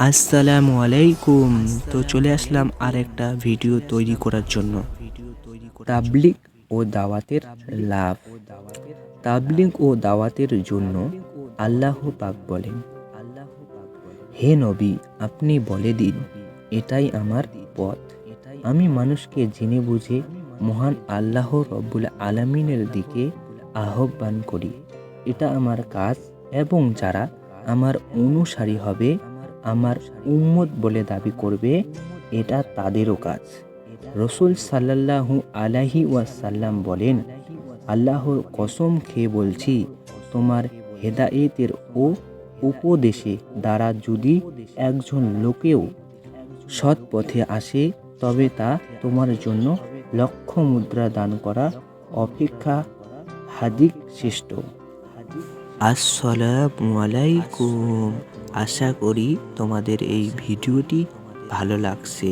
আসসালামু আলাইকুম। তো চলে আসলাম আরেকটা ভিডিও তৈরি করার জন্য। তাবলিগ ও দাওয়াতের লাভ। তাবলিগ ও দাওয়াতের জন্য আল্লাহ পাক বলেন, হে নবী, আপনি বলে দিন, এটাই আমার পথ। আমি মানুষকে জেনে বুঝে মহান আল্লাহ রব্বুল আলামিনের দিকে আহ্বান করি। এটা আমার কাজ এবং যারা আমার অনুসারী হবে, আমার উম্মত বলে দাবি করবে, এটা তাদেরও কাজ। রসুল সাল্লাল্লাহু আলাইহি ওয়াসাল্লাম বলেন, আল্লাহর কসম খেয়ে বলছি, তোমার হেদায়েতের ও উপদেশে দ্বারা যদি একজন লোকেও সৎ পথে আসে, তবে তা তোমার জন্য লক্ষ মুদ্রা দান করা অপেক্ষা হাদিক শ্রেষ্ঠ। আসসালামু আলাইকুম। আশা করি তোমাদের এই ভিডিওটি ভালো লাগছে।